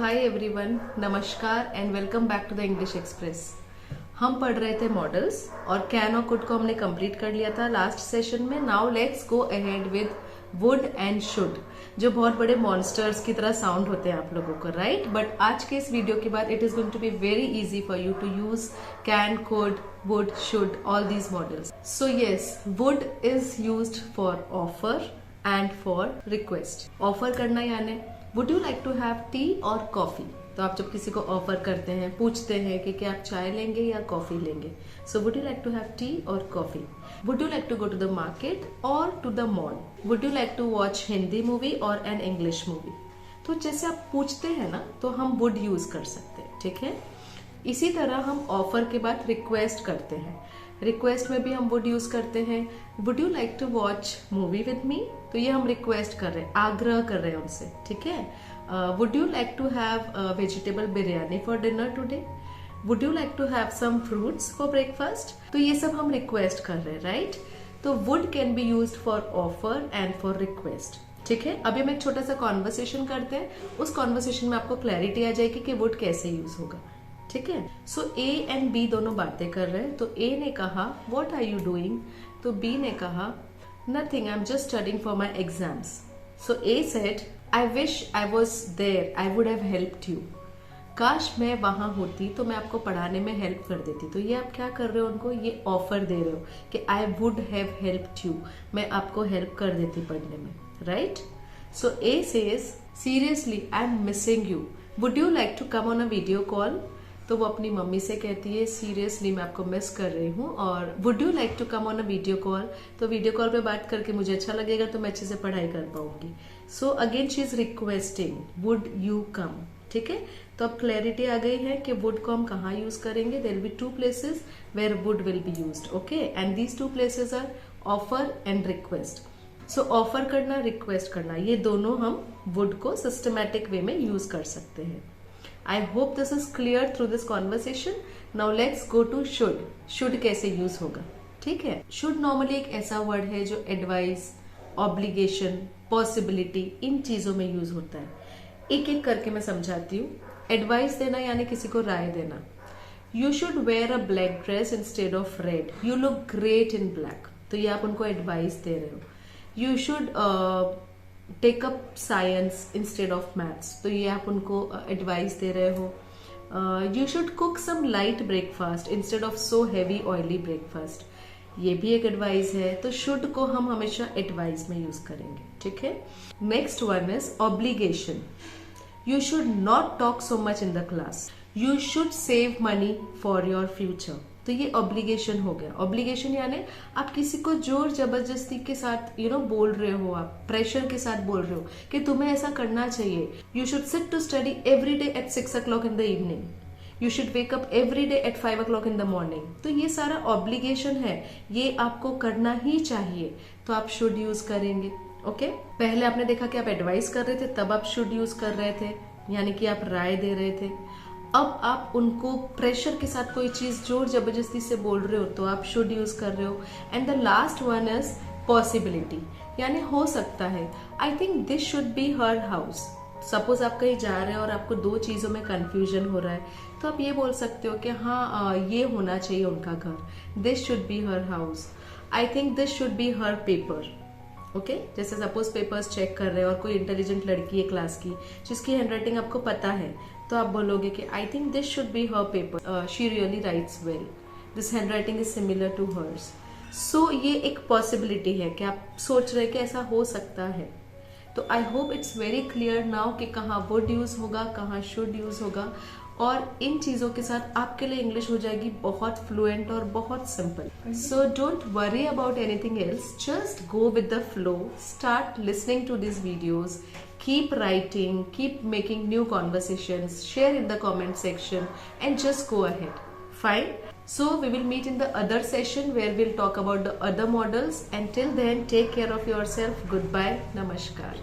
हाय everyone, नमस्कार and welcome back to the English Express. हम पढ़ रहे थे मॉडल्स और कैन और कुड को हमने कंप्लीट कर लिया था लास्ट सेशन में। Now let's go ahead with would and should, जो बहुत बड़े मॉन्स्टर्स की तरह साउंड होते हैं आप लोगों को, राइट? बट आज के इस वीडियो के बाद it is going to be very easy for you to use can, could, would, should, all these modals. So yes, would is used for offer and for request. Offer करना यानी would you like to have tea और coffee. तो आप जब किसी को offer करते हैं, पूछते हैं कि क्या आप चाय लेंगे या कॉफी लेंगे, so would you like to have tea और coffee. Would you like to go to the market और to the mall. Would you like to watch Hindi movie और एन इंग्लिश मूवी। तो जैसे आप पूछते हैं ना, तो हम वुड यूज कर सकते हैं, ठीक है। इसी तरह हम ऑफर के बाद रिक्वेस्ट करते हैं। रिक्वेस्ट में भी हम वुड यूज करते हैं। Would you like to watch movie with me, तो ये हम रिक्वेस्ट कर रहे हैं, आग्रह कर रहे हैं उनसे, ठीक है। Would you like to have vegetable biryani for dinner today. Would you like to have some fruits for breakfast. तो ये सब हम रिक्वेस्ट कर रहे हैं, राइट? तो would can be used for offer and for request, ठीक है। अभी हम एक छोटा सा कॉन्वर्सेशन करते हैं, उस कॉन्वर्सेशन में आपको क्लैरिटी आ जाएगी कि वुड कैसे यूज होगा, ठीक है। सो ए एंड बी दोनों बातें कर रहे हैं। तो ए ने कहा व्हाट आर यू डूइंग, तो बी ने कहा nothing, I am just studying for my exams. So A said I wish I was there, I would have helped you. काश मैं वहां होती तो मैं आपको पढ़ाने में हेल्प कर देती। तो ये आप क्या कर रहे हो, उनको ये ऑफर दे रहे हो कि I would have helped you, मैं आपको हेल्प कर देती पढ़ने में, right? So A says seriously I am missing you, would you like to come on a video call. तो वो अपनी मम्मी से कहती है सीरियसली मैं आपको मिस कर रही हूँ, और would you like to come on a video call, तो वीडियो कॉल पे बात करके मुझे अच्छा लगेगा, तो मैं अच्छे से पढ़ाई कर पाऊंगी। So again she is requesting would you come, ठीक है। तो अब क्लैरिटी आ गई है कि वुड को हम कहाँ यूज करेंगे। There will be two places where would will be used, okay, and these two places are offer and request. So offer करना, रिक्वेस्ट करना, ये दोनों हम वुड को सिस्टमैटिक वे में यूज कर सकते हैं। I hope this is clear through this conversation. Now let's go to should. Should कैसे यूज होगा, ठीक है। should नॉर्मली एक ऐसा वर्ड है जो एडवाइस, ऑब्लिगेशन, पॉसिबिलिटी, इन चीजों में यूज होता है। एक एक करके मैं समझाती हूँ। एडवाइस देना यानी किसी को राय देना। You should wear a black dress instead of red, you look great in black. तो ये आप उनको एडवाइस दे रहे हो। You should take up science instead of maths, तो ये आप उनको एडवाइस दे रहे हो। You should cook some light breakfast instead of so heavy oily breakfast, ये भी एक एडवाइस है। तो शुड को हम हमेशा एडवाइस में यूज करेंगे, ठीक है। Next one is obligation. You should not talk so much in the class, you should save money for your future. तो ये ऑब्लिगेशन हो गया। ऑब्लिगेशन यानी आप किसी को जोर जबरदस्ती के साथ बोल रहे हो, आप प्रेशर के साथ बोल रहे हो कि तुम्हें ऐसा करना चाहिए। You should sit to study every day at 6 o'clock in the evening, you should wake up every day at 5 o'clock in the morning. तो ये सारा ऑब्लिगेशन है, ये आपको करना ही चाहिए, तो आप शुड यूज करेंगे, ओके। पहले आपने देखा कि आप एडवाइस कर रहे थे, तब आप शुड यूज कर रहे थे, यानी कि आप राय दे रहे थे। अब आप उनको प्रेशर के साथ कोई चीज जोर जबरदस्ती से बोल रहे हो, तो आप शुड यूज कर रहे हो। And the last one is possibility, यानी हो सकता है। आई think this should be her house. Suppose आप कहीं जा रहे हो और आपको दो चीजों में कंफ्यूजन हो रहा है, तो आप ये बोल सकते हो कि हाँ ये होना चाहिए उनका घर, this should be her house. I think this should be her paper, okay. जैसे सपोज पेपर्स चेक कर रहे हो और कोई इंटेलिजेंट लड़की है क्लास की जिसकी हैंडराइटिंग आपको पता है, तो आप बोलोगे कि I think this should be her paper, she really writes well, this handwriting is similar to hers. So ये एक पॉसिबिलिटी है कि आप सोच रहे कि ऐसा हो सकता है। तो I hope it's very clear now कि कहाँ वुड यूज होगा, कहाँ शुड यूज होगा, और इन चीजों के साथ आपके लिए इंग्लिश हो जाएगी बहुत फ्लुएंट और बहुत simple. So don't worry about anything else, just go with the flow, start listening to this videos, keep writing, keep making new conversations, share in the comment section, and just go ahead. Fine? So we will meet in the other session where we'll talk about the other models. Until then, take care of yourself. Goodbye. Namaskar.